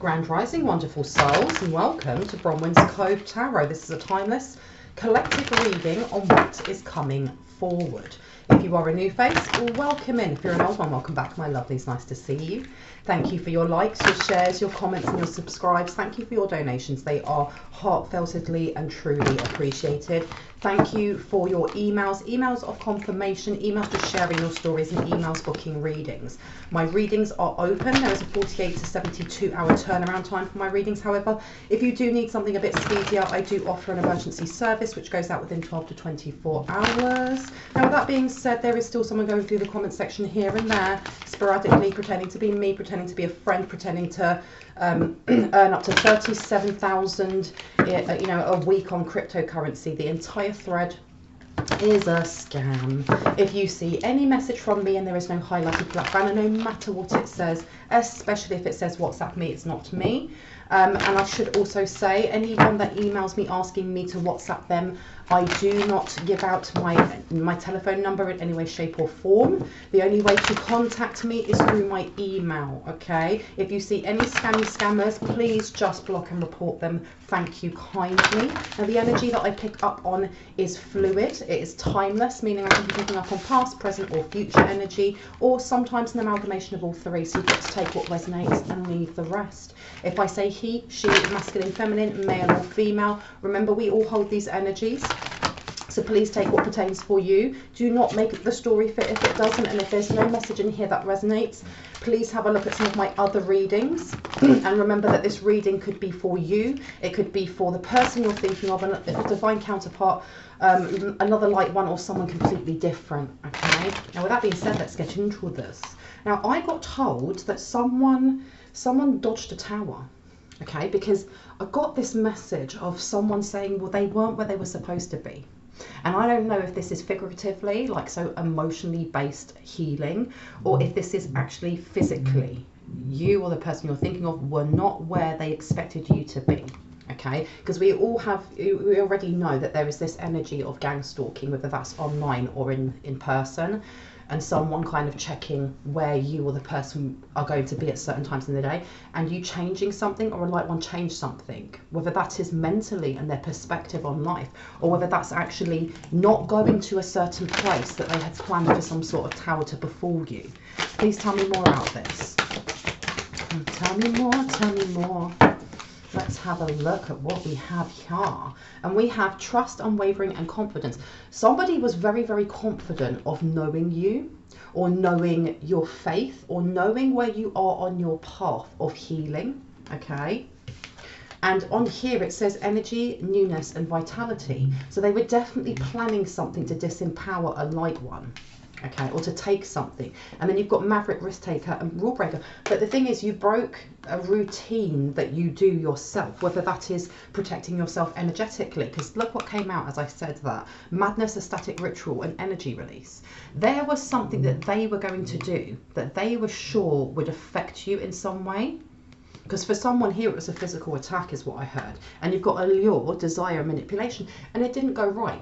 Grand Rising, wonderful souls, and welcome to Bronwen's Cove Tarot. This is a timeless collective reading on what is coming forward. If you are a new face, welcome in. If you're an old one, welcome back, my lovelies. Nice to see you. Thank you for your likes, your shares, your comments, and your subscribes. Thank you for your donations. They are heartfeltedly and truly appreciated. Thank you for your emails of confirmation, emails just sharing your stories, and emails booking readings. My readings are open. There is a 48 to 72 hour turnaround time for my readings. However, if you do need something a bit speedier, I do offer an emergency service which goes out within 12 to 24 hours. Now, with that being said, there is still someone going through the comment section here and there, sporadically pretending to be me, pretending to be a friend, pretending to earn up to 37,000 a week on cryptocurrency. The entire thread is a scam. If you see any message from me and there is no highlighted black banner, no matter what it says, especially if it says WhatsApp me, it's not me. And I should also say, anyone that emails me asking me to WhatsApp them, I do not give out my telephone number in any way, shape or form. The only way to contact me is through my email, okay? If you see any scammers, please just block and report them. Thank you kindly. Now, the energy that I pick up on is fluid. It is timeless, meaning I can be picking up on past, present or future energy, or sometimes an amalgamation of all three. So you've got to take what resonates and leave the rest. If I say he, she, masculine, feminine, male or female, remember we all hold these energies. So please take what pertains for you. Do not make the story fit if it doesn't. And if there's no message in here that resonates, please have a look at some of my other readings. And remember that this reading could be for you. It could be for the person you're thinking of, a divine counterpart, another light one, or someone completely different. Okay. Now, with that being said, let's get into this. Now, I got told that someone dodged a tower. Okay, because I got this message of someone saying, well, they weren't where they were supposed to be. And I don't know if this is figuratively, like so emotionally based healing, or if this is actually physically. You or the person you're thinking of were not where they expected you to be. Okay, because we already know that there is this energy of gang stalking, whether that's online or in person, and someone kind of checking where you or the person are going to be at certain times in the day, and you changing something, or a light one change something, whether that is mentally and their perspective on life, or whether that's actually not going to a certain place that they had planned for some sort of tower to befall you. Please tell me more about this. Tell me more, tell me more. Let's have a look at what we have here. And we have trust, unwavering and confidence. Somebody was very, very confident of knowing you, or knowing your faith, or knowing where you are on your path of healing. Okay. And on here it says energy, newness and vitality. So they were definitely planning something to disempower a light one. Okay, or to take something. And then you've got maverick, risk taker and rule breaker. But the thing is, you broke a routine that you do yourself, whether that is protecting yourself energetically, because look what came out as I said that. Madness, a static ritual and energy release. There was something that they were going to do that they were sure would affect you in some way. Because for someone here, it was a physical attack is what I heard. And you've got allure, desire, manipulation, and it didn't go right.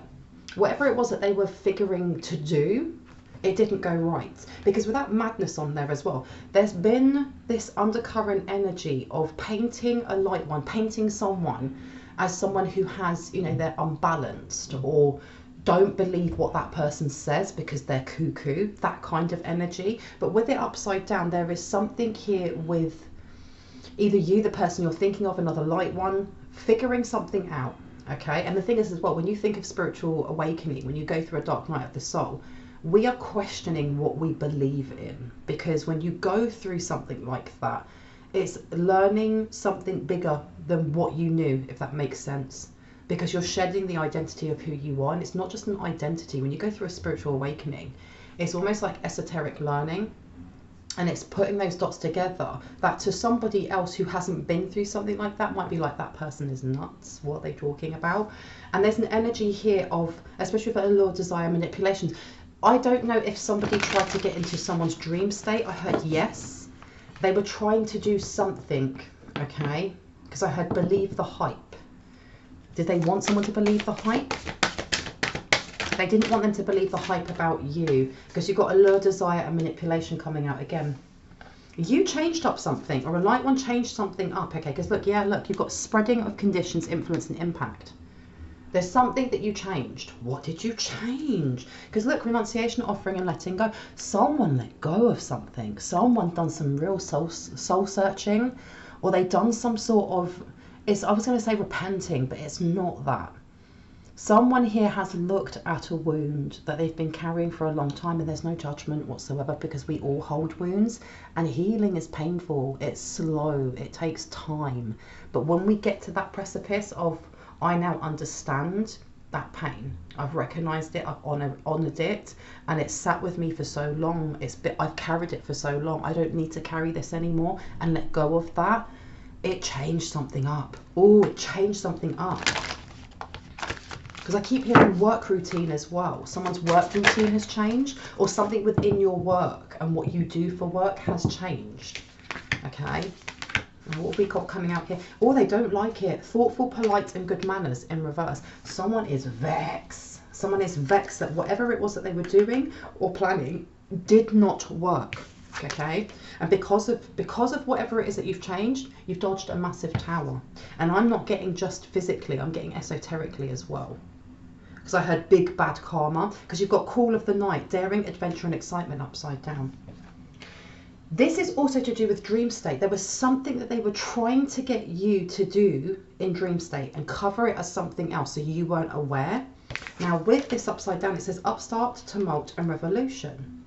Whatever it was that they were figuring to do, it didn't go right, because with that madness on there as well, there's been this undercurrent energy of painting a light one, painting someone as someone who has, they're unbalanced, or don't believe what that person says because they're cuckoo, that kind of energy. But with it upside down, there is something here with either you, the person you're thinking of, another light one, figuring something out. Okay. And the thing is as well, when you think of spiritual awakening, when you go through a dark night of the soul, we are questioning what we believe in, because when you go through something like that, it's learning something bigger than what you knew, if that makes sense, because you're shedding the identity of who you are. And it's not just an identity. When you go through a spiritual awakening, it's almost like esoteric learning, and it's putting those dots together that to somebody else who hasn't been through something like that might be like, that person is nuts, what are they talking about? And there's an energy here of, especially with allure, desire, manipulations. I don't know if somebody tried to get into someone's dream state. I heard yes. They were trying to do something, okay? Because I heard believe the hype. Did they want someone to believe the hype? They didn't want them to believe the hype about you, because you've got allure, desire and manipulation coming out again. You changed up something, or a light one changed something up, okay? Because look, yeah, look, you've got spreading of conditions, influence and impact. There's something that you changed. What did you change? Because look, renunciation, offering and letting go. Someone let go of something. Someone done some real soul searching, or they done some sort of, I was going to say repenting, but it's not that. Someone here has looked at a wound that they've been carrying for a long time, and there's no judgment whatsoever, because we all hold wounds, and healing is painful. It's slow. It takes time. But when we get to that precipice of, I now understand that pain. I've recognized it. I've honored it, and it's sat with me for so long. I've carried it for so long. I don't need to carry this anymore, and let go of that. It changed something up. Oh, it changed something up. Because I keep hearing work routine as well. Someone's work routine has changed, or something within your work and what you do for work has changed. Okay. And what have we got coming out here? Oh, they don't like it. Thoughtful, polite, and good manners in reverse. Someone is vexed. Someone is vexed that whatever it was that they were doing or planning did not work. Okay, and because of whatever it is that you've changed, you've dodged a massive tower. And I'm not getting just physically, I'm getting esoterically as well. Because I heard big bad karma, because you've got call of the night, daring, adventure and excitement upside down. This is also to do with dream state. There was something that they were trying to get you to do in dream state and cover it as something else so you weren't aware. Now with this upside down, it says upstart, tumult and revolution.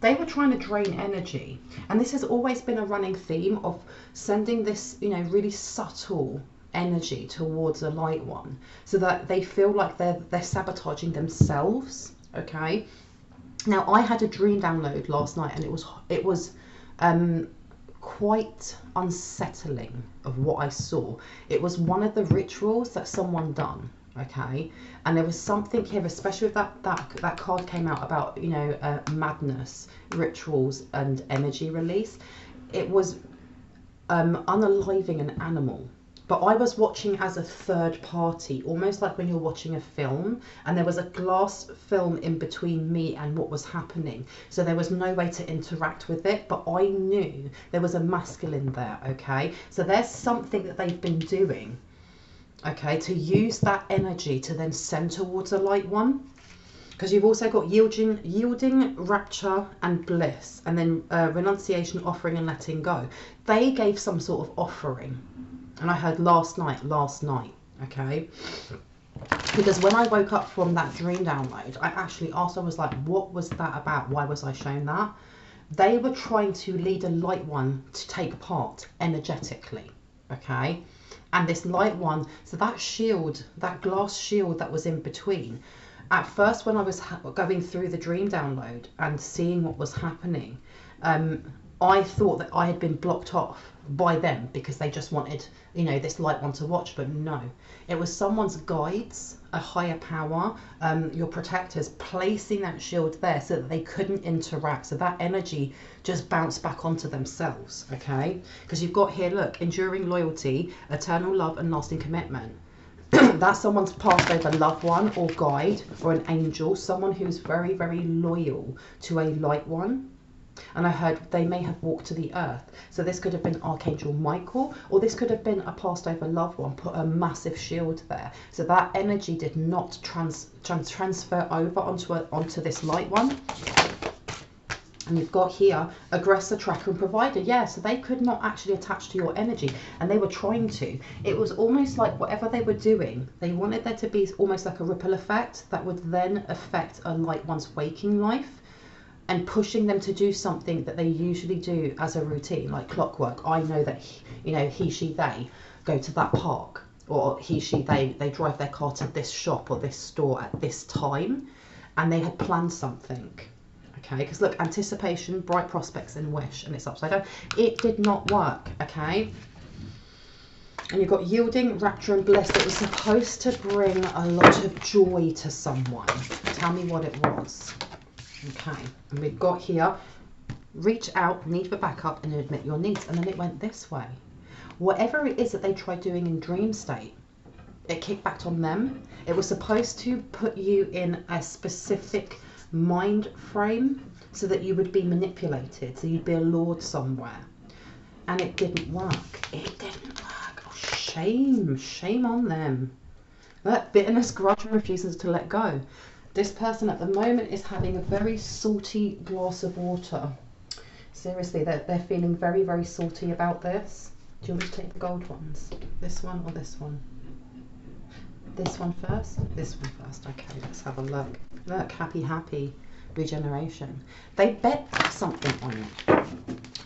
They were trying to drain energy, and this has always been a running theme of sending this, you know, really subtle energy towards a light one, so that they feel like they're sabotaging themselves. Okay. Now I had a dream download last night, and it was quite unsettling of what I saw. It was one of the rituals that someone done. Okay, and there was something here, especially with that card came out about, you know, madness, rituals and energy release. It was unaliving an animal, but I was watching as a third party, almost like when you're watching a film, and there was a glass film in between me and what was happening, so there was no way to interact with it, but I knew there was a masculine there. Okay, so there's something that they've been doing, okay, to use that energy to then send towards a light one. Because you've also got yielding, rapture and bliss, and then renunciation, offering and letting go. They gave some sort of offering, and I heard last night, okay. Because when I woke up from that dream download, I actually asked, I was like, what was that about? Why was I shown that? They were trying to lead a light one to take part energetically, okay. And this light one, so that shield, that glass shield that was in between, at first when I was going through the dream download and seeing what was happening, I thought that I had been blocked off by them because they just wanted, you know, this light one to watch, but no, it was someone's guides, a higher power, your protectors placing that shield there so that they couldn't interact, so that energy just bounced back onto themselves. Okay, because you've got here, look, enduring loyalty, eternal love and lasting commitment. That's someone's passed over loved one or guide or an angel, someone who's very, very loyal to a light one. And I heard they may have walked to the earth. So this could have been Archangel Michael, or this could have been a passed over loved one, put a massive shield there. So that energy did not transfer over onto this light one. And you've got here, aggressor, tracker and provider. Yeah, so they could not actually attach to your energy, and they were trying to. It was almost like whatever they were doing, they wanted there to be almost like a ripple effect that would then affect a light one's waking life, and pushing them to do something that they usually do as a routine, like clockwork. I know that, you know, he, she, they go to that park, or he, she, they drive their car to this shop or this store at this time, and they had planned something. Okay, because look, anticipation, bright prospects and wish, and it's upside down. It did not work. Okay, and you've got yielding, rapture and bliss. That was supposed to bring a lot of joy to someone. Tell me what it was. Okay, and we've got here, reach out, need for backup and admit your needs. And then it went this way. Whatever it is that they tried doing in dream state, it kicked back on them. It was supposed to put you in a specific mind frame so that you would be manipulated, so you'd be lured somewhere. And it didn't work. It didn't work. Oh, shame. Shame on them. Look, bitterness, grudge, and refusing to let go. This person at the moment is having a very salty glass of water. Seriously, they're feeling very, very salty about this. Do you want me to take the gold ones? This one or this one? This one first? This one first. Okay, let's have a look. Look, happy, happy. Regeneration. They bet something on it.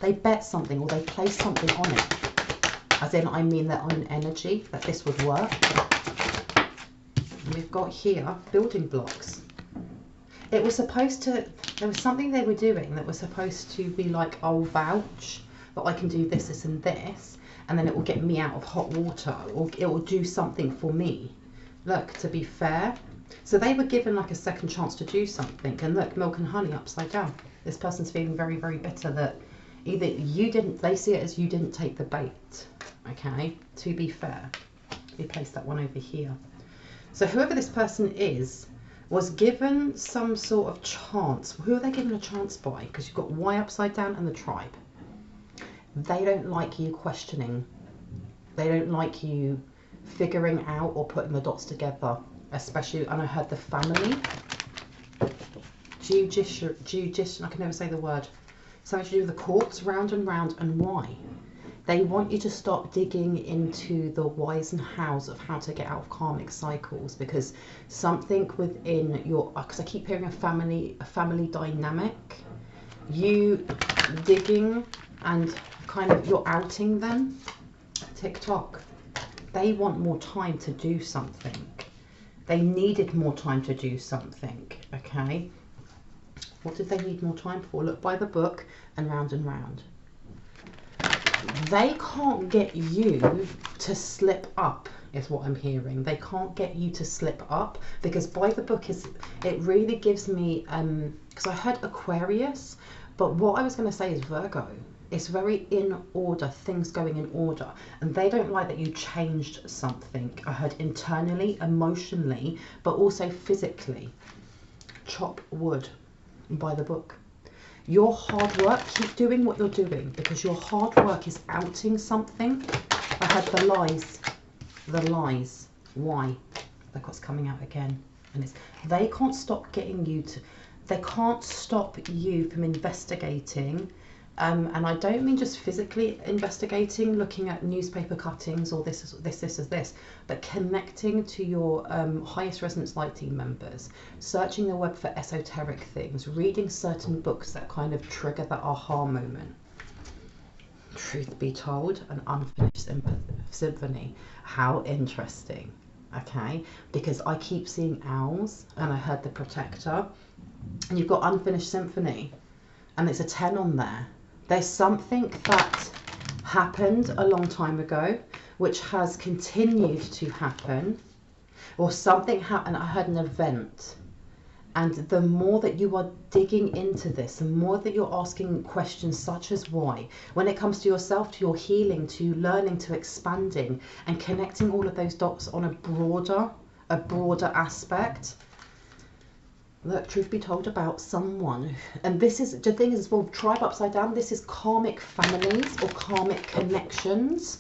They bet something, or they place something on it. As in, I mean their own energy, that this would work. We've got here building blocks. It was supposed to, there was something they were doing that was supposed to be like, I'll vouch that I can do this, this and this, and then it will get me out of hot water, or it will do something for me. Look, to be fair. So they were given like a second chance to do something, and look, milk and honey upside down. This person's feeling very, very bitter that either you didn't, they see it as you didn't take the bait, okay, to be fair. We place that one over here. So whoever this person is was given some sort of chance. Who are they given a chance by? Because you've got Y upside down and the tribe. They don't like you questioning. They don't like you figuring out or putting the dots together. Especially, and I heard the family. Judicial, I can never say the word. Something to do with the courts, round and round, and why. They want you to stop digging into the whys and hows of how to get out of karmic cycles, because something within your, because I keep hearing a family dynamic, you digging and kind of you're outing them. TikTok. They want more time to do something. They needed more time to do something, okay? What did they need more time for? Look, by the book and round and round. They can't get you to slip up, is what I'm hearing. They can't get you to slip up, because by the book is, it really gives me, because I heard Aquarius, but what I was going to say is Virgo. It's very in order, things going in order, and they don't like that you changed something. I heard internally, emotionally, but also physically. Chop wood by the book. Your hard work, keep doing what you're doing, because your hard work is outing something. I heard the lies. The lies. Why? Look what's coming out again. And it's, they can't stop getting you to, they can't stop you from investigating. And I don't mean just physically investigating, looking at newspaper cuttings or this, but connecting to your highest resonance light team members, searching the web for esoteric things, reading certain books that kind of trigger that aha moment. Truth be told, an unfinished symphony. How interesting, okay? Because I keep seeing owls, and I heard the protector, and you've got unfinished symphony, and it's a 10 on there. There's something that happened a long time ago, which has continued to happen, or something happened. I heard an event, and the more that you are digging into this, the more that you're asking questions such as why, when it comes to yourself, to your healing, to learning, to expanding, and connecting all of those dots on a broader aspect. Look, truth be told, about someone, and this is the thing is, well, tribe upside down, this is karmic families or karmic connections.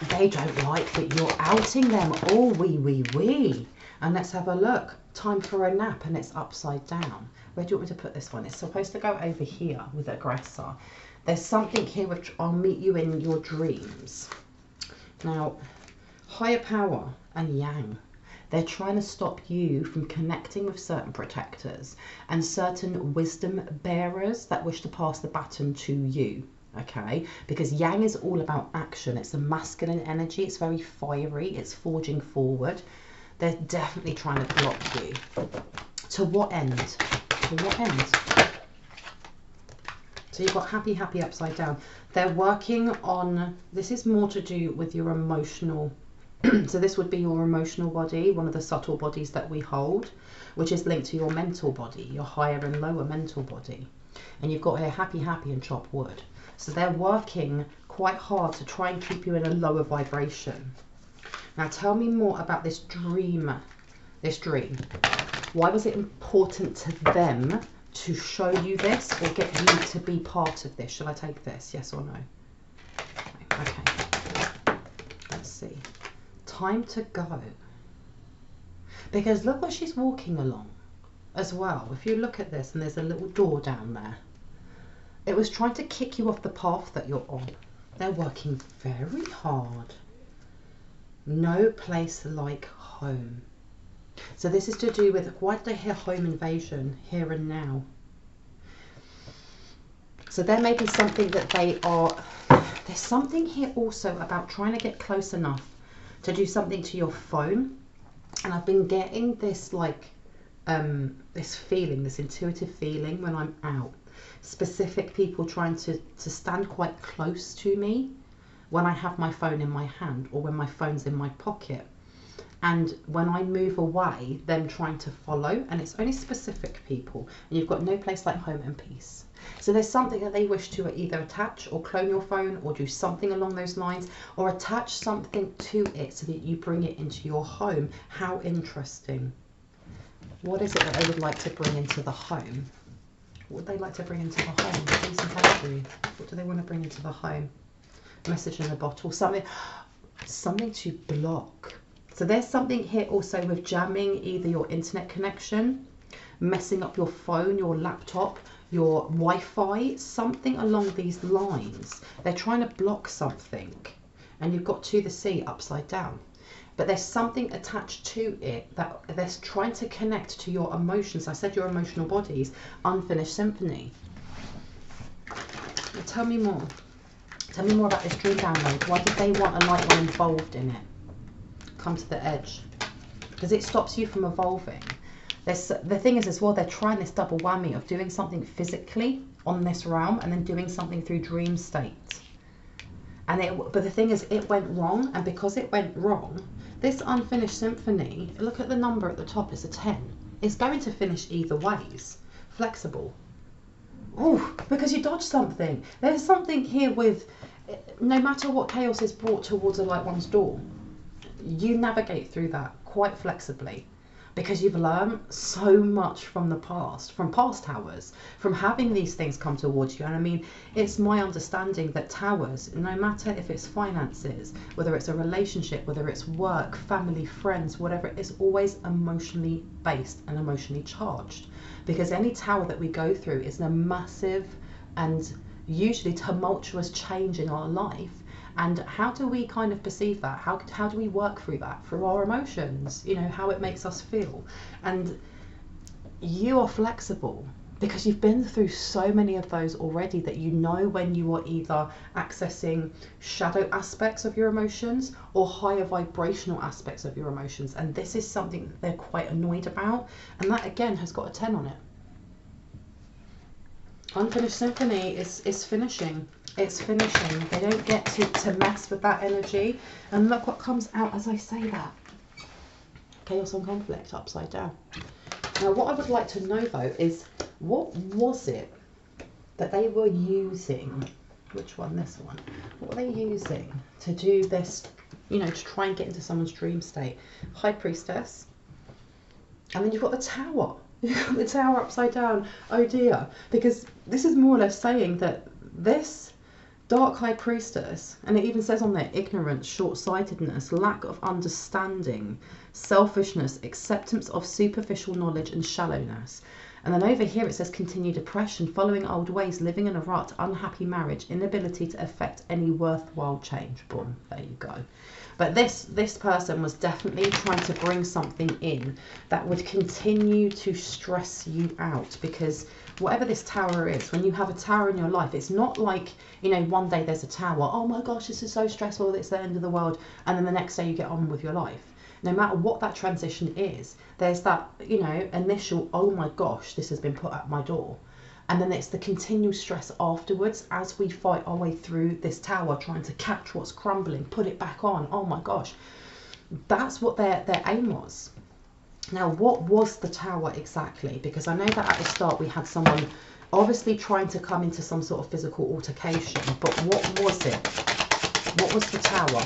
They don't like that you're outing them. Oh, wee. And let's have a look. Time for a nap, and it's upside down. Where do you want me to put this one? It's supposed to go over here with aggressor. There's something here which I'll meet you in your dreams. Now, higher power and yang. They're trying to stop you from connecting with certain protectors and certain wisdom bearers that wish to pass the baton to you, okay? Because yang is all about action. It's a masculine energy. It's very fiery. It's forging forward. They're definitely trying to block you. To what end? To what end? So you've got happy upside down. They're working on, this is more to do with your emotional. So this would be your emotional body, one of the subtle bodies that we hold, which is linked to your mental body, your higher and lower mental body. And you've got here happy and chop wood. So they're working quite hard to try and keep you in a lower vibration. Now tell me more about this dream. Why was it important to them to show you this or get you to be part of this. Shall I take this? Yes or no? Okay. Let's see. Time to go. Because look what she's walking along as well. If you look at this, and there's a little door down there. It was trying to kick you off the path that you're on. They're working very hard. No place like home. So this is to do with, why did I hear home invasion, here and now? So there may be something that they are, there's something here also about trying to get close enough to do something to your phone. And I've been getting this like, this feeling, this intuitive feeling when I'm out. Specific people trying to stand quite close to me when I have my phone in my hand or when my phone's in my pocket. And when I move away, them trying to follow, and it's only specific people, and you've got no place like home and peace. So there's something that they wish to either attach or clone your phone or do something along those lines, or attach something to it so that you bring it into your home. How interesting. What is it that they would like to bring into the home? What would they like to bring into the home? Peace and pedigree. What do they want to bring into the home? Message in a bottle. Something to block. So there's something here also with jamming either your internet connection, messing up your phone, your laptop, your Wi-Fi, something along these lines. They're trying to block something, and you've got to the sea upside down. But there's something attached to it that they're trying to connect to your emotions. I said your emotional bodies, unfinished symphony. Tell me more. Tell me more about this dream download. Why did they want a light one involved in it? Come to the edge. Because it stops you from evolving. The thing is as well, they're trying this double whammy of doing something physically on this realm and then doing something through dream state. But the thing is, it went wrong, and because it went wrong, this unfinished symphony, look at the number at the top, it's a 10. It's going to finish either ways. Flexible. Oh, because you dodged something. There's something here with, no matter what chaos is brought towards a light one's door, you navigate through that quite flexibly. Because you've learned so much from the past, from past towers, from having these things come towards you. And I mean, it's my understanding that towers, no matter if it's finances, whether it's a relationship, whether it's work, family, friends, whatever, it's always emotionally based and emotionally charged. Because any tower that we go through is a massive and usually tumultuous change in our life. And how do we kind of perceive that? How do we work through that? Through our emotions, you know, how it makes us feel. And you are flexible because you've been through so many of those already that you know when you are either accessing shadow aspects of your emotions or higher vibrational aspects of your emotions. And this is something that they're quite annoyed about. And that again has got a 10 on it. Unfinished symphony is finishing. It's finishing. They don't get to mess with that energy. And look what comes out as I say that. Chaos and conflict upside down. Now what I would like to know though is, what was it that they were using? Which one? This one. What were they using to do this, you know, to try and get into someone's dream state? High Priestess. And then you've got the Tower. You've got the Tower upside down. Oh dear. Because this is more or less saying that this Dark High Priestess, and it even says on there, ignorance, short-sightedness, lack of understanding, selfishness, acceptance of superficial knowledge and shallowness. And then over here it says continued depression, following old ways, living in a rut, unhappy marriage, inability to effect any worthwhile change. Boom, there you go. But this person was definitely trying to bring something in that would continue to stress you out, because whatever this tower is, when you have a tower in your life, it's not like, you know, one day there's a tower, oh my gosh, this is so stressful, it's the end of the world, and then the next day you get on with your life. No matter what that transition is, there's that, you know, initial, oh my gosh, this has been put at my door. And then it's the continual stress afterwards as we fight our way through this tower, trying to catch what's crumbling, put it back on. Oh my gosh. That's what their aim was. Now, what was the tower exactly? Because I know that at the start we had someone obviously trying to come into some sort of physical altercation. But what was it? What was the tower?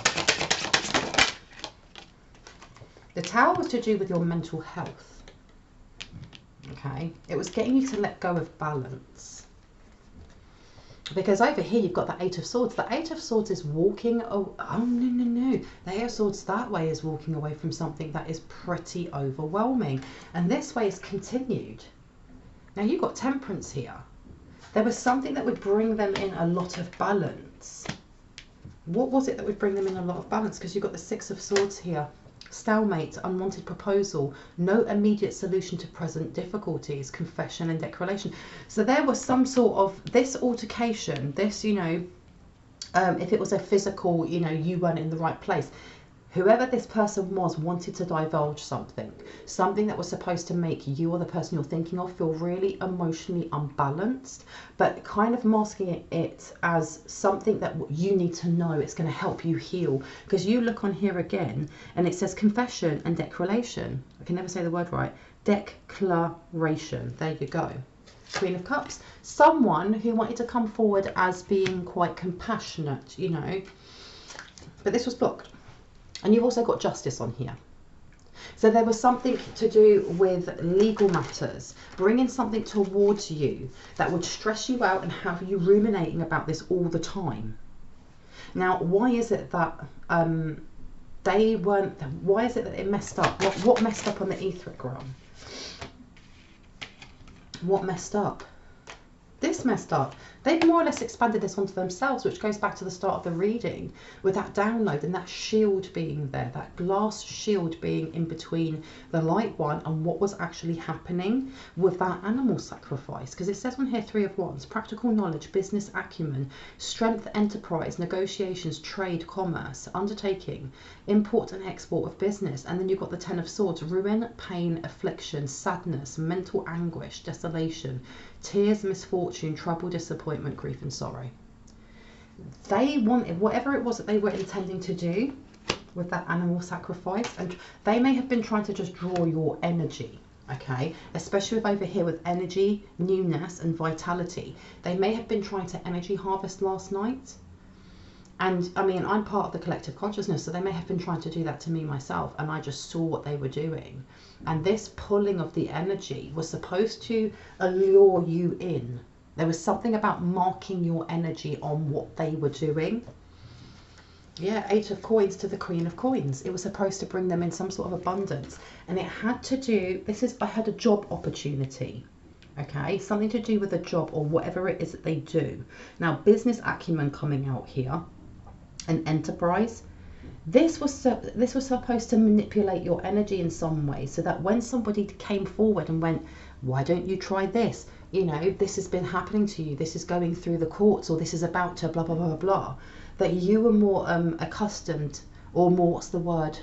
The tower was to do with your mental health. okay? It was getting you to let go of balance. Because over here you've got the Eight of Swords. The Eight of Swords is walking, oh no. The Eight of Swords that way is walking away from something that is pretty overwhelming. And this way is continued. Now you've got Temperance here. There was something that would bring them in a lot of balance. What was it that would bring them in a lot of balance? Because you've got the Six of Swords here. Stalemate, unwanted proposal, no immediate solution to present difficulties, confession and declaration. So there was some sort of this altercation, this, you know, if it was a physical, you know, you weren't in the right place. Whoever this person was wanted to divulge something that was supposed to make you or the person you're thinking of feel really emotionally unbalanced, but kind of masking it as something that you need to know. It's going to help you heal. Because you look on here again and it says confession and declaration. I can never say the word right. Declaration. There you go. Queen of Cups. Someone who wanted to come forward as being quite compassionate, you know, but this was blocked. And you've also got Justice on here. So there was something to do with legal matters, bringing something towards you that would stress you out and have you ruminating about this all the time. Now, why is it that they weren't, why is it that it messed up? What messed up on the etheric realm? What messed up? This messed up. They've more or less expanded this onto themselves, which goes back to the start of the reading with that download and that shield being there, that glass shield being in between the light one and what was actually happening with that animal sacrifice. Because it says on here 3 of Wands, practical knowledge, business acumen, strength, enterprise, negotiations, trade, commerce, undertaking, import and export of business. And then you've got the 10 of Swords, ruin, pain, affliction, sadness, mental anguish, desolation, tears, misfortune, trouble, disappointment, grief and sorrow. They wanted whatever it was that they were intending to do with that animal sacrifice, and they may have been trying to just draw your energy, okay, especially with over here with energy, newness and vitality. They may have been trying to energy harvest last night. And I mean, I'm part of the collective consciousness, so they may have been trying to do that to me myself, and I just saw what they were doing. And this pulling of the energy was supposed to allure you in. There was something about marking your energy on what they were doing. Yeah, 8 of Coins to the Queen of Coins. It was supposed to bring them in some sort of abundance. And it had to do, I had a job opportunity. Okay, something to do with a job or whatever it is that they do. Now, business acumen coming out here. An enterprise. This was supposed to manipulate your energy in some way, so that when somebody came forward and went, why don't you try this, you know, this has been happening to you, this is going through the courts, or this is about to blah blah blah blah, that you were more accustomed, or more, what's the word,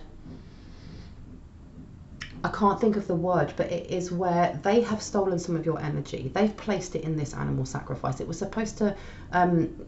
I can't think of the word, but it is where they have stolen some of your energy. They've placed it in this animal sacrifice. It was supposed to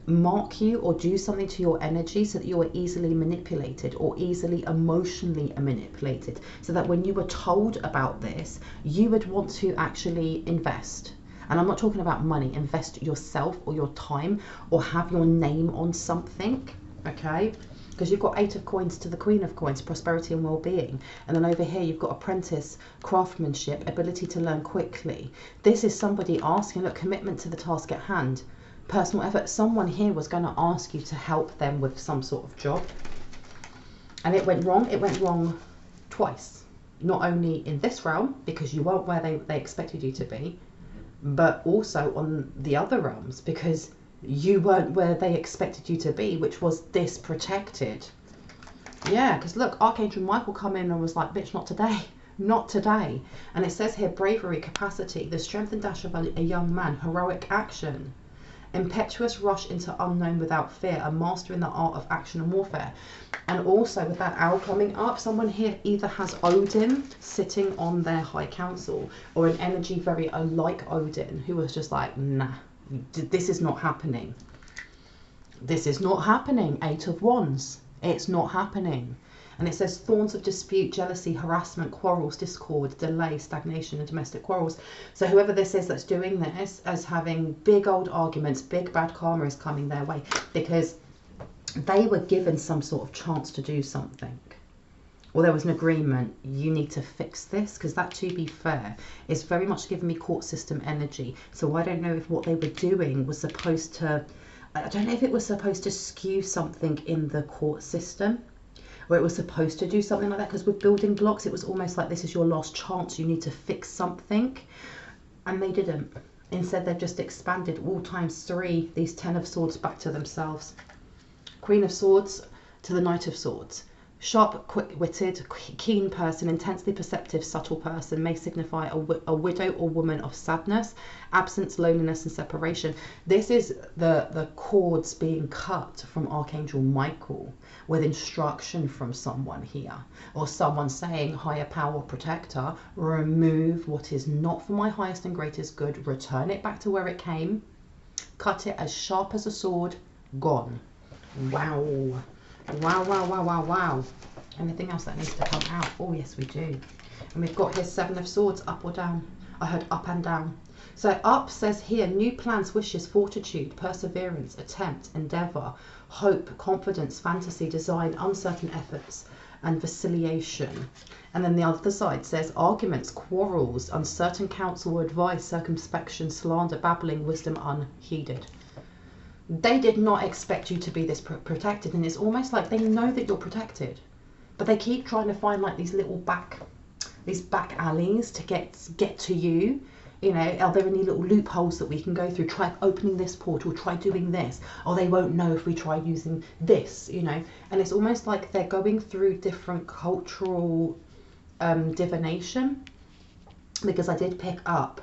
mark you or do something to your energy so that you were easily manipulated or easily emotionally manipulated. So that when you were told about this, you would want to actually invest. And I'm not talking about money, invest yourself or your time or have your name on something, okay? Because you've got 8 of Coins to the Queen of Coins, prosperity and well-being. And then over here, you've got apprentice, craftsmanship, ability to learn quickly. This is somebody asking, look, commitment to the task at hand, personal effort. Someone here was going to ask you to help them with some sort of job. And it went wrong twice. Not only in this realm, because you weren't where they expected you to be, but also on the other realms, because you weren't where they expected you to be, which was this protected. Yeah, because look, Archangel Michael come in and was like, bitch, not today, not today. And it says here, bravery, capacity, the strength and dash of a young man, heroic action, impetuous rush into unknown without fear, a master in the art of action and warfare. And also with that owl coming up, someone here either has Odin sitting on their high council, or an energy very like Odin, who was just like, nah, this is not happening. This is not happening. 8 of Wands. It's not happening. And it says thorns of dispute, jealousy, harassment, quarrels, discord, delay, stagnation, and domestic quarrels. So whoever this is that's doing this as having big old arguments, big bad karma is coming their way, because they were given some sort of chance to do something. or there was an agreement, you need to fix this, because that, to be fair, is very much giving me court system energy. So I don't know if what they were doing was supposed to, I don't know if it was supposed to skew something in the court system, or it was supposed to do something like that, because with building blocks, it was almost like this is your last chance, you need to fix something, and they didn't. Instead, they've just expanded all times 3, these 10 of Swords back to themselves. Queen of Swords to the Knight of Swords. Sharp, quick-witted, keen person, intensely perceptive, subtle person, may signify a widow or woman of sadness, absence, loneliness and separation. This is the cords being cut from Archangel Michael with instruction from someone here, or someone saying, higher power protector, remove what is not for my highest and greatest good, return it back to where it came, cut it as sharp as a sword, gone. Wow. Wow, wow, wow, wow, wow. Anything else that needs to come out? Oh, yes, we do. And we've got here 7 of Swords, up or down. I heard up and down. So up says here, new plans, wishes, fortitude, perseverance, attempt, endeavour, hope, confidence, fantasy, design, uncertain efforts, and vacillation. And then the other side says arguments, quarrels, uncertain counsel or advice, circumspection, slander, babbling, wisdom unheeded. They did not expect you to be this protected, and it's almost like they know that you're protected, but they keep trying to find like these little back alleys to get to you. You know, are there any little loopholes that we can go through? Try opening this portal, try doing this. Oh, they won't know if we try using this, you know. And it's almost like they're going through different cultural divination, because I did pick up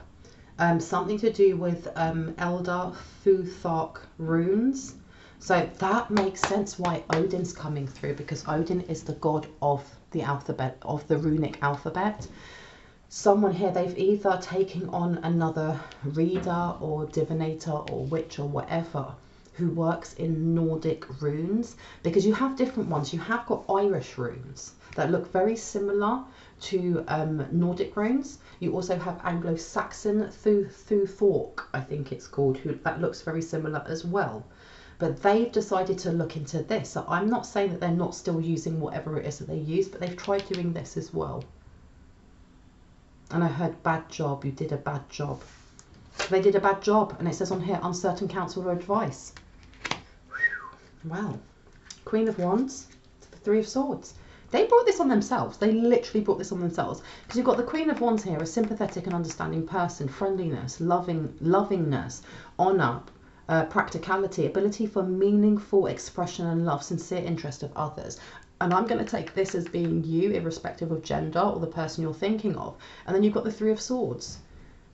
something to do with Elder Futhark runes. So that makes sense why Odin's coming through, because Odin is the god of the alphabet, of the runic alphabet. Someone here, they've either taken on another reader or divinator or witch or whatever who works in Nordic runes, because you have different ones. You have got Irish runes that look very similar to Nordic runes. You also have Anglo-Saxon Futhark, I think it's called, that looks very similar as well. But they've decided to look into this. So I'm not saying that they're not still using whatever it is that they use, but they've tried doing this as well. And I heard bad job, you did a bad job. They did a bad job, and it says on here, uncertain counsel or advice. Whew. Wow. Queen of Wands to the 3 of Swords. They brought this on themselves. They literally brought this on themselves. Because you've got the Queen of Wands here, a sympathetic and understanding person, friendliness, lovingness, honour, practicality, ability for meaningful expression and love, sincere interest of others. And I'm going to take this as being you, irrespective of gender or the person you're thinking of. And then you've got the 3 of Swords.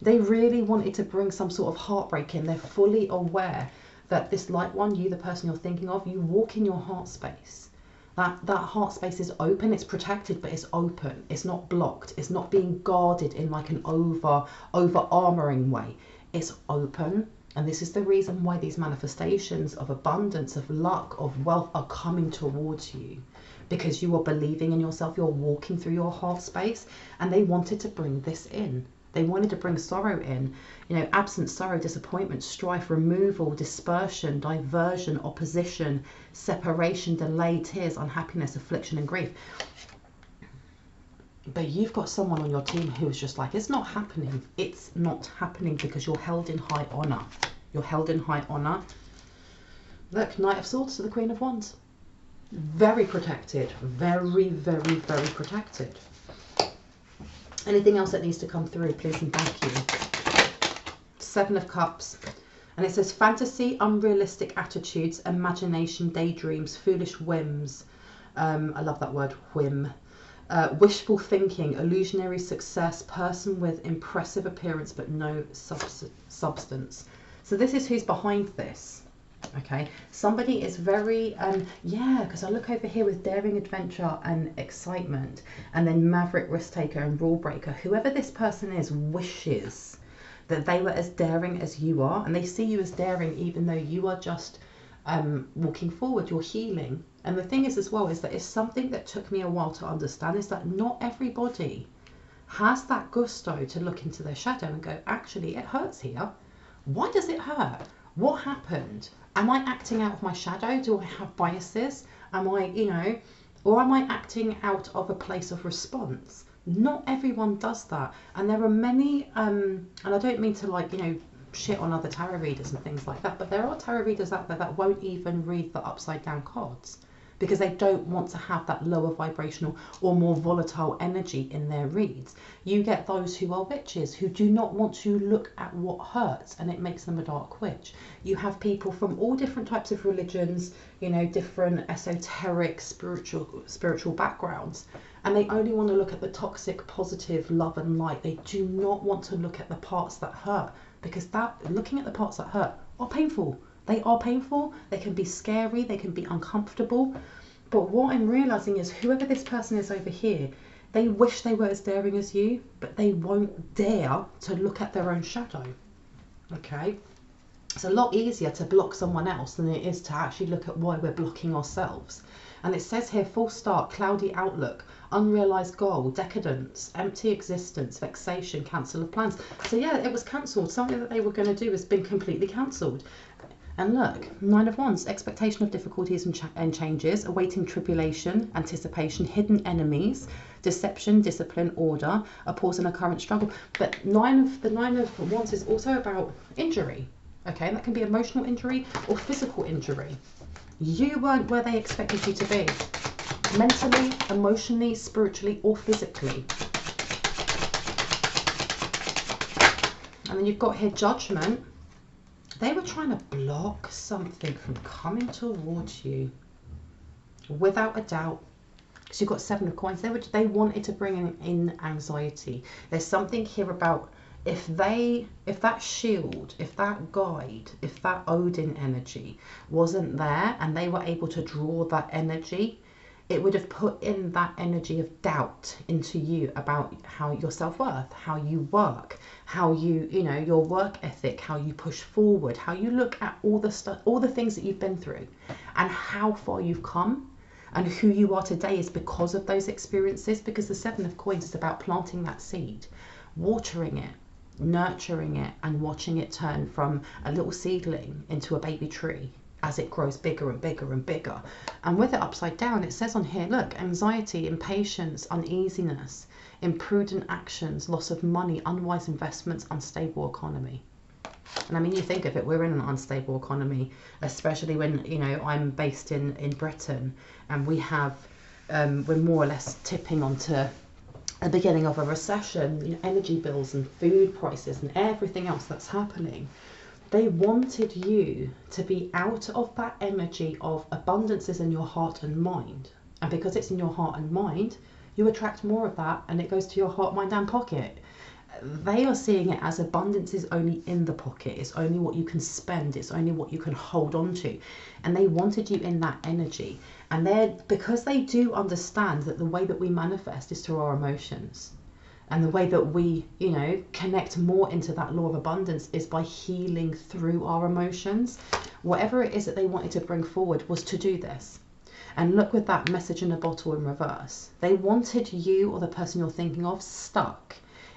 They really wanted to bring some sort of heartbreak in. They're fully aware that this light one, you, the person you're thinking of, you walk in your heart space. That heart space is open, it's protected, but it's open. It's not blocked. It's not being guarded in like an over armoring way. It's open. And this is the reason why these manifestations of abundance, of luck, of wealth are coming towards you. Because you are believing in yourself, you're walking through your heart space, and they wanted to bring this in. They wanted to bring sorrow in, you know, absence, sorrow, disappointment, strife, removal, dispersion, diversion, opposition, separation, delay, tears, unhappiness, affliction and grief. But you've got someone on your team who's just like, it's not happening. It's not happening because you're held in high honour. You're held in high honour. Look, Knight of Swords to the Queen of Wands. Very protected. Very, very, very protected. Anything else that needs to come through, please and thank you. 7 of Cups. And it says fantasy, unrealistic attitudes, imagination, daydreams, foolish whims. I love that word, whim. Wishful thinking, illusionary success, person with impressive appearance but no substance. So this is who's behind this. Okay, somebody is very yeah, because I look over here with daring, adventure and excitement, and then maverick, risk taker and rule breaker. Whoever this person is wishes that they were as daring as you are, and they see you as daring even though you are just walking forward, you're healing. And the thing is as well is that it's something that took me a while to understand, is that not everybody has that gusto to look into their shadow and go, actually it hurts here. Why does it hurt? What happened? Am I acting out of my shadow? Do I have biases? Am I, you know, Or am I acting out of a place of response? Not everyone does that. And there are many, and I don't mean to, like, you know, shit on other tarot readers and things like that, but there are tarot readers out there that won't even read the upside down cards because they don't want to have that lower vibrational or more volatile energy in their reads. You get those who are witches who do not want to look at what hurts, and it makes them a dark witch. You have people from all different types of religions, you know, different esoteric spiritual backgrounds, and they only want to look at the toxic, positive, love and light. They do not want to look at the parts that hurt, because that, looking at the parts that hurt, are painful. They are painful, they can be scary, they can be uncomfortable. But what I'm realizing is whoever this person is over here, they wish they were as daring as you, but they won't dare to look at their own shadow. Okay? It's a lot easier to block someone else than it is to actually look at why we're blocking ourselves. And it says here, false start, cloudy outlook, unrealized goal, decadence, empty existence, vexation, cancel of plans. So yeah, it was cancelled. Something that they were going to do has been completely cancelled. And look, 9 of Wands, expectation of difficulties and changes, awaiting tribulation, anticipation, hidden enemies, deception, discipline, order, a pause in a current struggle. But the 9 of Wands is also about injury. Okay, and that can be emotional injury or physical injury. You weren't where they expected you to be, mentally, emotionally, spiritually, or physically. And then you've got here judgment. They were trying to block something from coming towards you, without a doubt. Because you've got 7 of coins. They wanted to bring in anxiety. There's something here about if that shield, if that guide, if that Odin energy wasn't there and they were able to draw that energy, it would have put in that energy of doubt into you about how your self-worth, how you work, how you know, your work ethic, how you push forward, how you look at all the stuff, all the things that you've been through and how far you've come. And who you are today is because of those experiences, because the 7 of coins is about planting that seed, watering it, nurturing it, and watching it turn from a little seedling into a baby tree as it grows bigger and bigger and bigger. And with it upside down, it says on here, look, anxiety, impatience, uneasiness, imprudent actions, loss of money, unwise investments, unstable economy. And I mean, you think of it, we're in an unstable economy, especially when, you know, I'm based in Britain, and we have, we're more or less tipping onto the beginning of a recession, you know, energy bills and food prices and everything else that's happening. They wanted you to be out of that energy of abundance is in your heart and mind. And because it's in your heart and mind, you attract more of that, and it goes to your heart, mind and pocket. They are seeing it as abundance is only in the pocket. It's only what you can spend. It's only what you can hold on to. And they wanted you in that energy. And because they do understand that the way that we manifest is through our emotions. And the way that we, you know, connect more into that law of abundance is by healing through our emotions. Whatever it is that they wanted to bring forward was to do this. And look, with that message in a bottle in reverse, they wanted you or the person you're thinking of stuck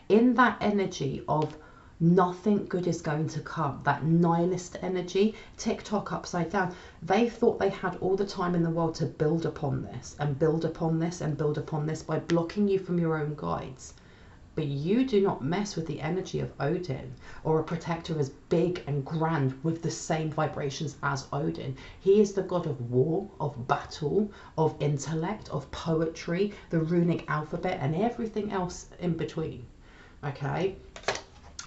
in that energy of nothing good is going to come, that nihilist energy, TikTok upside down. They thought they had all the time in the world to build upon this and build upon this and build upon this by blocking you from your own guides. But you do not mess with the energy of Odin or a protector as big and grand with the same vibrations as Odin. He is the god of war, of battle, of intellect, of poetry, the runic alphabet, and everything else in between. Okay?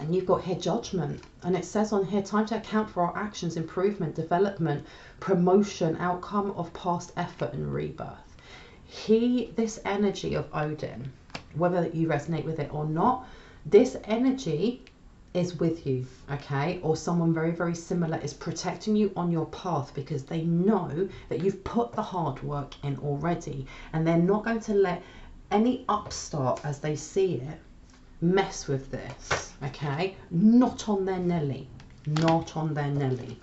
And you've got here judgment. And it says on here, time to account for our actions, improvement, development, promotion, outcome of past effort and rebirth. This energy of Odin, whether you resonate with it or not, this energy is with you, okay? Or someone very, very similar is protecting you on your path because they know that you've put the hard work in already, and they're not going to let any upstart, as they see it, mess with this, okay? Not on their Nelly, not on their Nelly.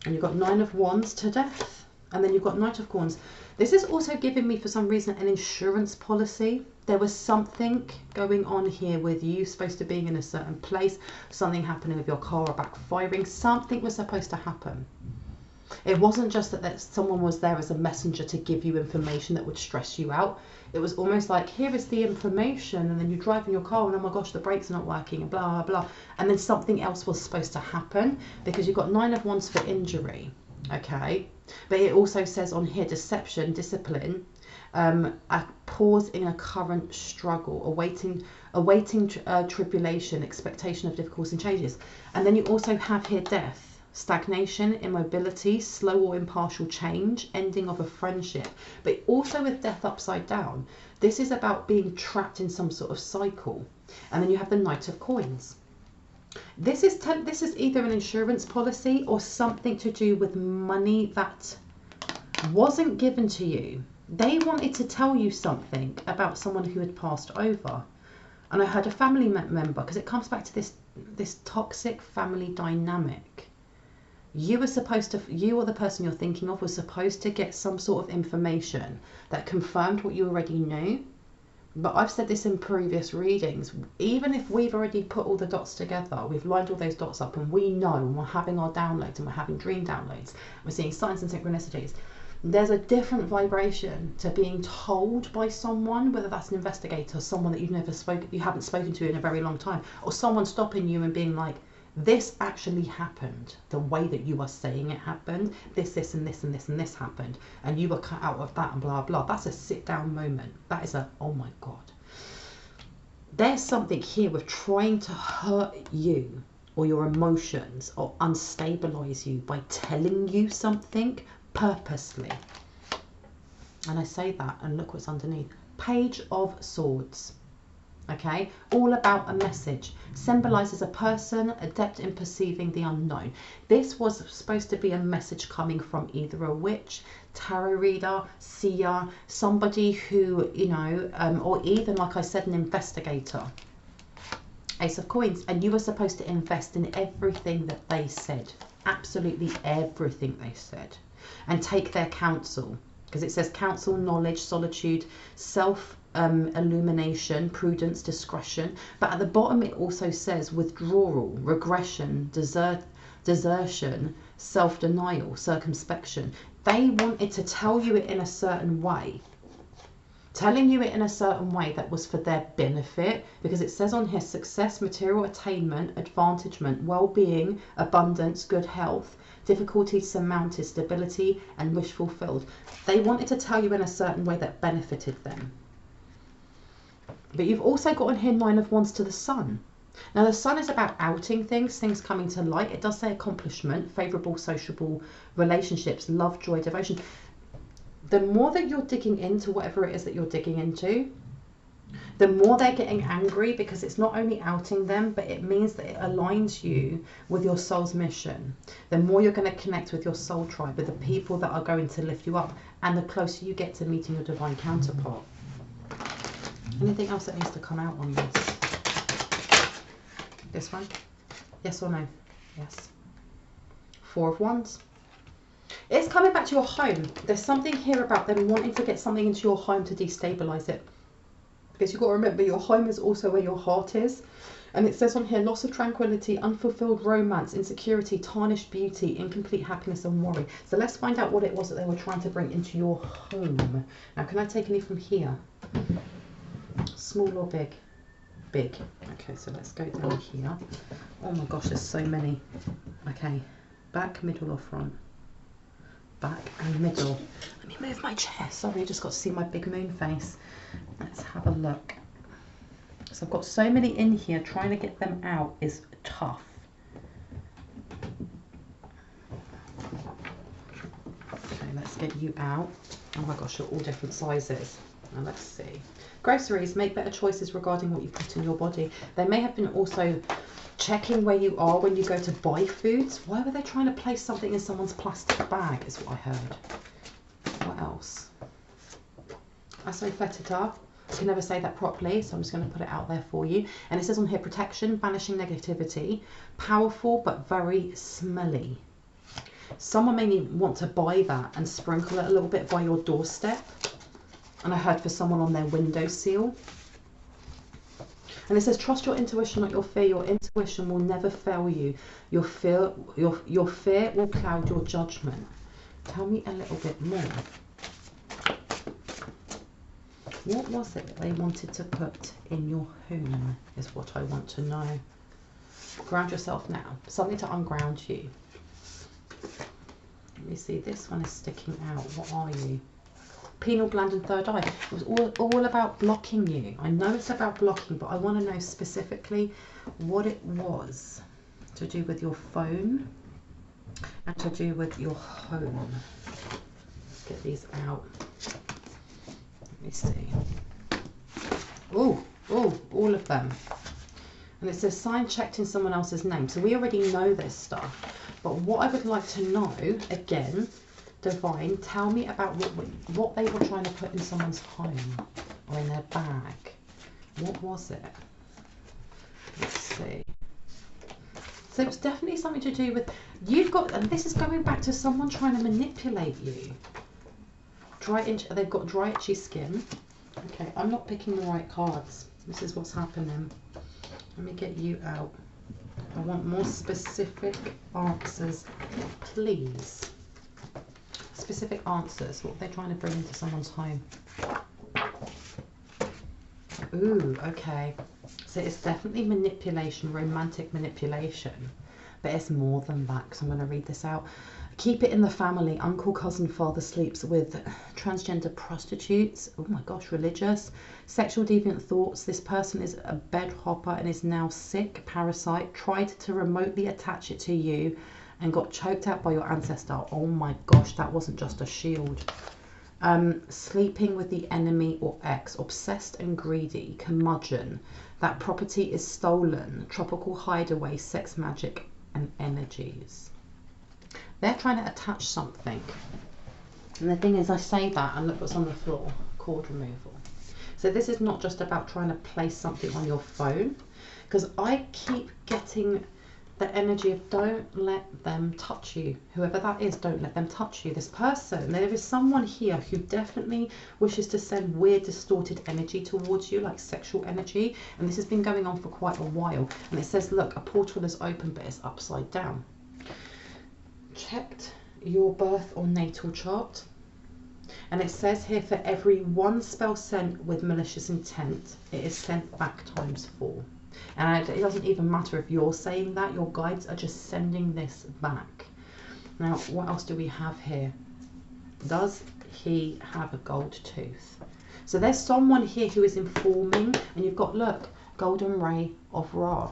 And you've got 9 of Wands to death, and then you've got Knight of Wands. This is also giving me, for some reason, an insurance policy. There was something going on here with you supposed to being in a certain place, something happening with your car or backfiring. Something was supposed to happen. It wasn't just that someone was there as a messenger to give you information that would stress you out. It was almost like, here is the information, and then you drive in your car and oh my gosh, the brakes are not working and blah, blah, blah. And then something else was supposed to happen because you've got 9 of Wands for injury, okay? But it also says on here, deception, discipline, a pause in a current struggle, awaiting tribulation, expectation of difficulties and changes. And then you also have here death. Stagnation, immobility, slow or impartial change, ending of a friendship. But also with death upside down, this is about being trapped in some sort of cycle. And then you have the Knight of Coins. This is either an insurance policy or something to do with money that wasn't given to you. They wanted to tell you something about someone who had passed over. And I heard a family member, because it comes back to this toxic family dynamic. You were supposed to, you or the person you're thinking of was supposed to get some sort of information that confirmed what you already knew. But I've said this in previous readings, even if we've already put all the dots together, we've lined all those dots up and we know, and we're having our downloads and we're having dream downloads, we're seeing signs and synchronicities. There's a different vibration to being told by someone, whether that's an investigator, someone that you haven't spoken to in a very long time, or someone stopping you and being like, this actually happened the way that you are saying it happened, this and this and this and this happened, and you were cut out of that and blah blah. That's a sit down moment. That is a, oh my god. There's something here with trying to hurt you or your emotions or unstabilize you by telling you something purposely. And I say that, and look what's underneath. Page of Swords. Okay, all about a message. Symbolizes a person adept in perceiving the unknown. This was supposed to be a message coming from either a witch, tarot reader, seer, somebody who, you know, or even, like I said, an investigator. Ace of Coins. And you were supposed to invest in everything that they said. Absolutely everything they said. And take their counsel. Because it says counsel, knowledge, solitude, illumination, prudence, discretion. But at the bottom it also says withdrawal, regression, desertion, self-denial, circumspection. They wanted to tell you it in a certain way. Telling you it in a certain way that was for their benefit, because it says on here success, material attainment, advantagement, well-being, abundance, good health, difficulties surmounted, stability, and wish fulfilled. They wanted to tell you in a certain way that benefited them. But you've also got on here 9 of Wands to the Sun. Now the Sun is about outing things, things coming to light. It does say accomplishment, favourable, sociable relationships, love, joy, devotion. The more that you're digging into whatever it is that you're digging into, the more they're getting angry, because it's not only outing them, but it means that it aligns you with your soul's mission. The more you're going to connect with your soul tribe, with the people that are going to lift you up, and the closer you get to meeting your divine counterpart. Anything else that needs to come out on this? This one? Yes or no? Yes. 4 of Wands. It's coming back to your home. There's something here about them wanting to get something into your home to destabilize it. Because you've got to remember, your home is also where your heart is. And it says on here, loss of tranquility, unfulfilled romance, insecurity, tarnished beauty, incomplete happiness and worry. So let's find out what it was that they were trying to bring into your home. Now, can I take any from here? Small or big? Big. Okay, so let's go down here. Oh my gosh, there's so many. Okay, back, middle or front? Back and middle. Let me move my chair. Sorry, I just got to see my big moon face. Let's have a look. So I've got so many in here, trying to get them out is tough. Okay, let's get you out. Oh my gosh, they're all different sizes. Now let's see. Groceries, make better choices regarding what you put in your body. They may have been also checking where you are when you go to buy foods. Why were they trying to place something in someone's plastic bag is what I heard. What else? Asophetitor. I can never say that properly, so I'm just going to put it out there for you. And it says on here, protection, banishing negativity, powerful but very smelly. Someone may want to buy that and sprinkle it a little bit by your doorstep. And I heard for someone on their windowsill. And it says, trust your intuition, not your fear. Your intuition intuition will never fail you. Your fear will cloud your judgment. Tell me a little bit more. What was it they wanted to put in your home is what I want to know. Ground yourself now. Something to unground you. Let me see, this one is sticking out. What are you? Pineal gland and third eye. It was all about blocking you. I know it's about blocking, but I want to know specifically what it was to do with your phone and to do with your home. Let's get these out. Let me see. Oh, all of them. And it says sign checked in someone else's name. So we already know this stuff. But what I would like to know, again, Divine, tell me about what they were trying to put in someone's home or in their bag. What was it? Let's see. So it's definitely something to do with, you've got, and this is going back to someone trying to manipulate you. They've got dry, itchy skin. Okay, I'm not picking the right cards. This is what's happening. Let me get you out. I want more specific answers, please. Specific answers. What are they trying to bring into someone's home? Ooh, okay. So it's definitely manipulation, romantic manipulation. But it's more than that, because I'm going to read this out. Keep it in the family. Uncle, cousin, father sleeps with transgender prostitutes. Oh my gosh, religious. Sexual deviant thoughts. This person is a bed hopper and is now sick. Parasite. Tried to remotely attach it to you and got choked out by your ancestor. Oh my gosh, that wasn't just a shield. Sleeping with the enemy or ex. Obsessed and greedy. Curmudgeon. That property is stolen. Tropical hideaway. Sex magic and energies. They're trying to attach something. And the thing is, I say that and look what's on the floor. Cord removal. So this is not just about trying to place something on your phone. Because I keep getting the energy of don't let them touch you. Whoever that is, don't let them touch you. This person, there is someone here who definitely wishes to send weird, distorted energy towards you, like sexual energy. And this has been going on for quite a while. And it says, look, a portal is open, but it's upside down. Checked your birth or natal chart. And it says here, for every one spell sent with malicious intent, it is sent back ×4. And it doesn't even matter if you're saying that, your guides are just sending this back. Now, what else do we have here? Does he have a gold tooth? So there's someone here who is informing, and you've got, look, golden ray of Ra.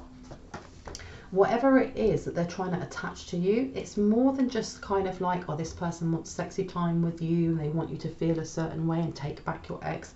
Whatever it is that they're trying to attach to you, it's more than just kind of like, oh, this person wants sexy time with you, and they want you to feel a certain way and take back your ex.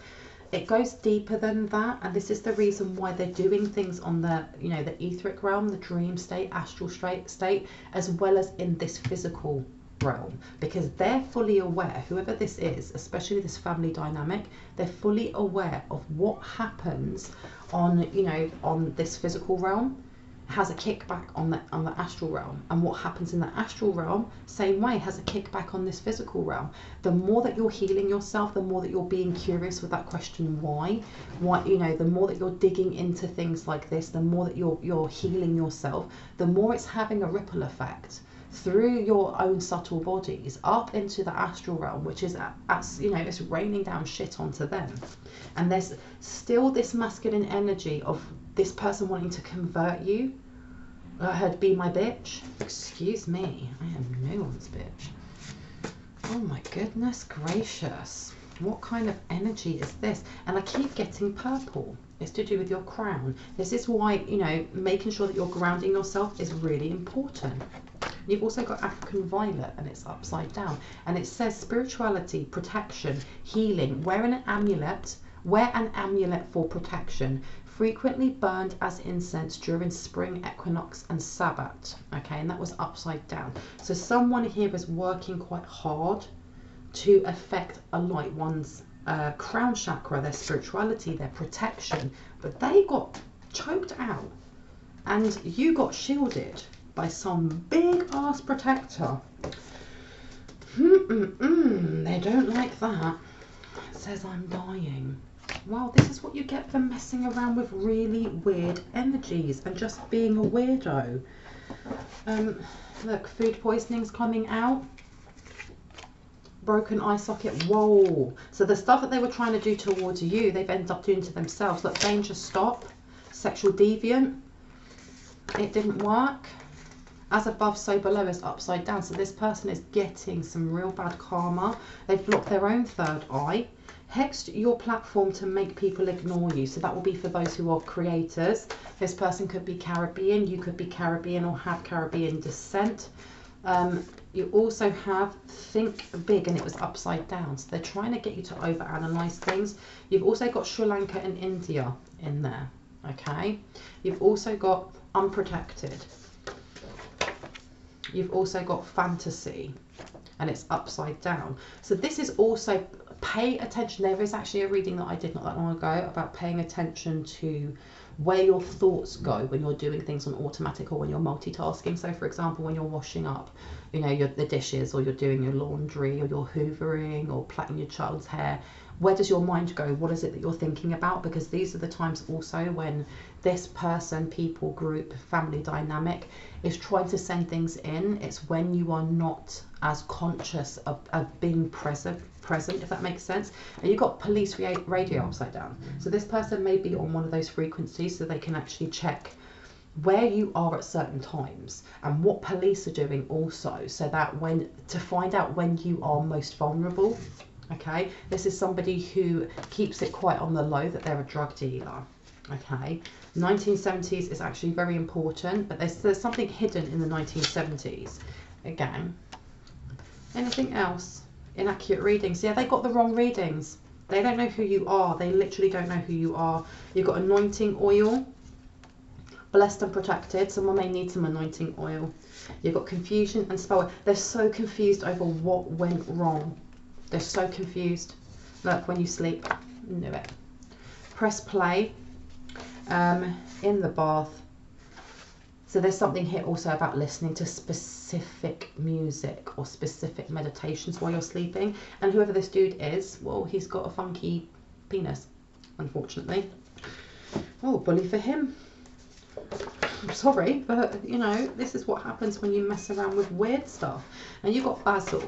It goes deeper than that, and this is the reason why they're doing things on the, you know, the etheric realm, the dream state, astral state, as well as in this physical realm, because they're fully aware, whoever this is, especially this family dynamic, they're fully aware of what happens on, you know, on this physical realm has a kickback on the astral realm, and what happens in the astral realm, same way, has a kickback on this physical realm. The more that you're healing yourself, the more that you're being curious with that question, why, you know, the more that you're digging into things like this, the more that you're healing yourself, the more it's having a ripple effect through your own subtle bodies up into the astral realm, which is, you know, it's raining down shit onto them. And there's still this masculine energy of this person wanting to convert you. I heard, be my bitch. Excuse me, I am no one's bitch. Oh my goodness gracious. What kind of energy is this? And I keep getting purple. It's to do with your crown. This is why, you know, making sure that you're grounding yourself is really important. You've also got African violet, and it's upside down. And it says spirituality, protection, healing. Wear an amulet for protection. Frequently burned as incense during spring equinox and Sabbath. Okay, and that was upside down. So someone here is working quite hard to affect a light one's crown chakra, their spirituality, their protection, but they got choked out and you got shielded by some big ass protector. They don't like that. It says I'm dying. Wow, this is what you get for messing around with really weird energies and just being a weirdo. Look, food poisoning's coming out. Broken eye socket. Whoa. So the stuff that they were trying to do towards you, they've ended up doing to themselves. Look, danger, stop. Sexual deviant. It didn't work. As above, so below is upside down. So this person is getting some real bad karma. They've blocked their own third eye. Hexed your platform to make people ignore you. So that will be for those who are creators. This person could be Caribbean. You could be Caribbean or have Caribbean descent. You also have think big, and it was upside down. So they're trying to get you to overanalyze things. You've also got Sri Lanka and India in there. Okay. You've also got unprotected. You've also got fantasy, and it's upside down. So this is also, pay attention. There is actually a reading that I did not that long ago about paying attention to where your thoughts go when you're doing things on automatic or when you're multitasking. So for example, when you're washing up, you know, the dishes, or you're doing your laundry, or you're hoovering, or plaiting your child's hair, where does your mind go? What is it that you're thinking about? Because these are the times also when this person, people, group, family dynamic is trying to send things in. It's when you are not as conscious of being present, if that makes sense. And you've got police radio upside down. So this person may be on one of those frequencies, so they can actually check where you are at certain times and what police are doing also, so that to find out when you are most vulnerable. Okay, this is somebody who keeps it quite on the low that they're a drug dealer. Okay, 1970s is actually very important, but there's something hidden in the 1970s. Again, anything else? Inaccurate readings. Yeah, they got the wrong readings. They don't know who you are. They literally don't know who you are. You've got anointing oil. Blessed and protected. Someone may need some anointing oil. You've got confusion and spell. They're so confused over what went wrong. They're so confused. Look, when you sleep, knew it. Press play. In the bath. So there's something here also about listening to specific music or specific meditations while you're sleeping. And whoever this dude is, well, he's got a funky penis, unfortunately. Oh, bully for him. I'm sorry, but you know, this is what happens when you mess around with weird stuff. And you've got Basil,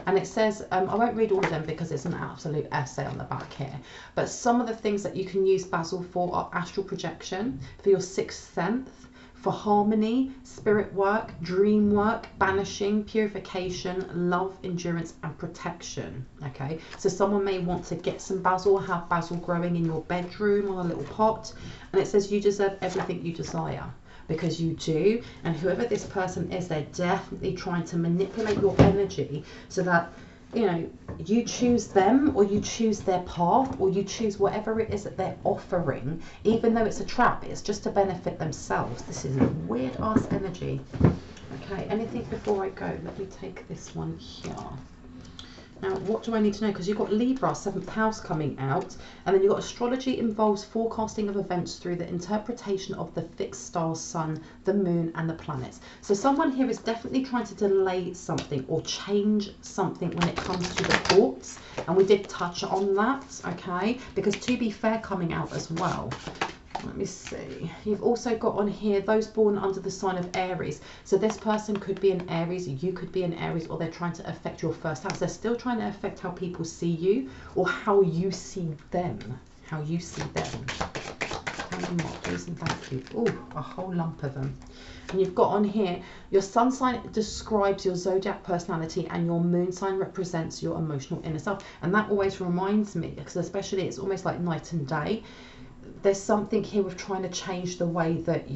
and it says, I won't read all of them because it's an absolute essay on the back here, but some of the things that you can use Basil for are astral projection, for your sixth sense, for harmony, spirit work, dream work, banishing, purification, love, endurance, and protection. Okay, so someone may want to get some basil, have basil growing in your bedroom on a little pot, and it says you deserve everything you desire, because you do. And whoever this person is, they're definitely trying to manipulate your energy so that, you know, you choose them, or you choose their path, or you choose whatever it is that they're offering, even though it's a trap. It's just to benefit themselves. This is a weird ass energy. Okay, anything before I go? Let me take this one here. Now, what do I need to know? Because you've got Libra, 7th house coming out, and then you've got astrology involves forecasting of events through the interpretation of the fixed stars, sun, the moon, and the planets. So someone here is definitely trying to delay something or change something when it comes to the thoughts, and we did touch on that, okay? Because to be fair coming out as well. Let me see. You've also got on here those born under the sign of Aries. So this person could be an Aries, you could be an Aries, or they're trying to affect your first house. They're still trying to affect how people see you, or how you see them. How you see them. Tell me more, please and thank you. Oh, a whole lump of them. And you've got on here, your sun sign describes your zodiac personality, and your moon sign represents your emotional inner self. And that always reminds me, because especially it's almost like night and day. There's something here with trying to change the way that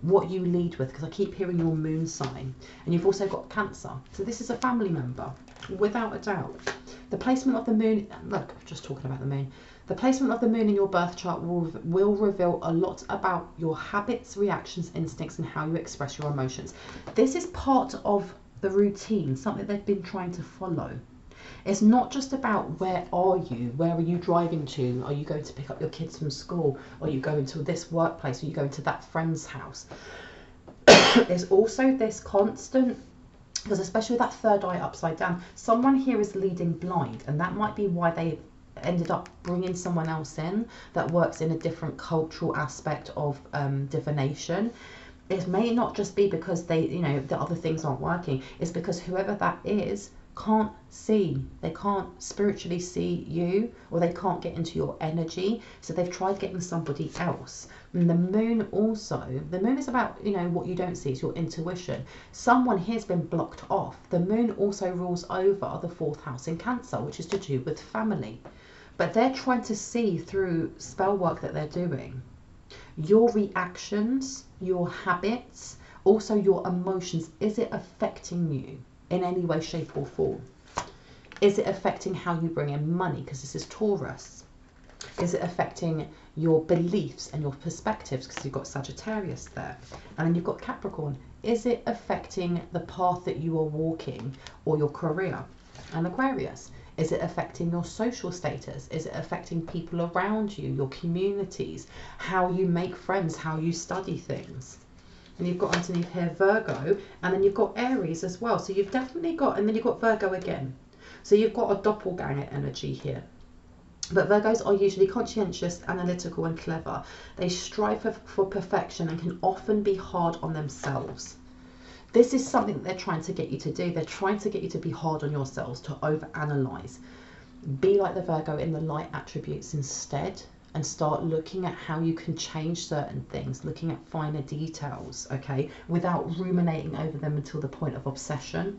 what you lead with, because I keep hearing your moon sign, and you've also got Cancer. So this is a family member, without a doubt. The placement of the moon, look, just talking about the moon. The placement of the moon in your birth chart will reveal a lot about your habits, reactions, instincts, and how you express your emotions. This is part of the routine, something they've been trying to follow. It's not just about where are you driving to, are you going to pick up your kids from school, are you going to this workplace, are you going to that friend's house. There's also this constant, because especially with that third eye upside down, someone here is leading blind, and that might be why they ended up bringing someone else in that works in a different cultural aspect of divination. It may not just be because they, you know, the other things aren't working. It's because whoever that is can't see. They can't spiritually see you, or they can't get into your energy. So they've tried getting somebody else. And the moon also, the moon is about, you know, what you don't see. It's your intuition. Someone here's been blocked off. The moon also rules over the 4th house in Cancer, which is to do with family. But they're trying to see through spell work that they're doing. Your reactions, your habits, also your emotions, is it affecting you in any way, shape or form? Is it affecting how you bring in money? Because this is Taurus. Is it affecting your beliefs and your perspectives? Because you've got Sagittarius there. And then you've got Capricorn. Is it affecting the path that you are walking or your career? And Aquarius. Is it affecting your social status? Is it affecting people around you, your communities, how you make friends, how you study things? And you've got underneath here Virgo, and then you've got Aries as well. So you've definitely got, and then you've got Virgo again. So you've got a doppelganger energy here. But Virgos are usually conscientious, analytical and clever. They strive for perfection and can often be hard on themselves. This is something that they're trying to get you to do. They're trying to get you to be hard on yourselves, to overanalyze. Be like the Virgo in the light attributes instead, and start looking at how you can change certain things, looking at finer details, okay, without ruminating over them until the point of obsession.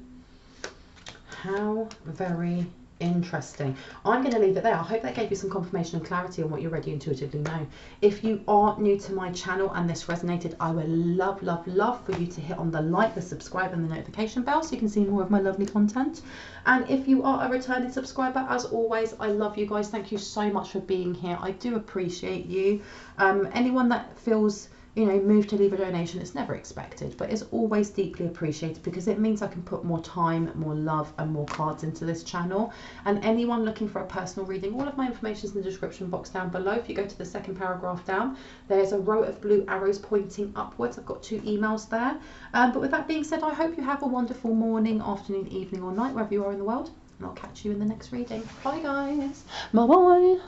How very interesting. I'm going to leave it there. I hope that gave you some confirmation and clarity on what you already intuitively know. If you are new to my channel and this resonated, I would love for you to hit on the like, the subscribe and the notification bell so you can see more of my lovely content. And if you are a returning subscriber, as always, I love you guys. Thank you so much for being here. I do appreciate you. Anyone that feels, you know, moved to leave a donation, it's never expected, but it's always deeply appreciated because it means I can put more time, more love and more cards into this channel. And anyone looking for a personal reading, all of my information is in the description box down below. If you go to the second paragraph down, there's a row of blue arrows pointing upwards. I've got 2 emails there. But with that being said, I hope you have a wonderful morning, afternoon, evening or night, wherever you are in the world, and I'll catch you in the next reading. Bye guys. Bye bye.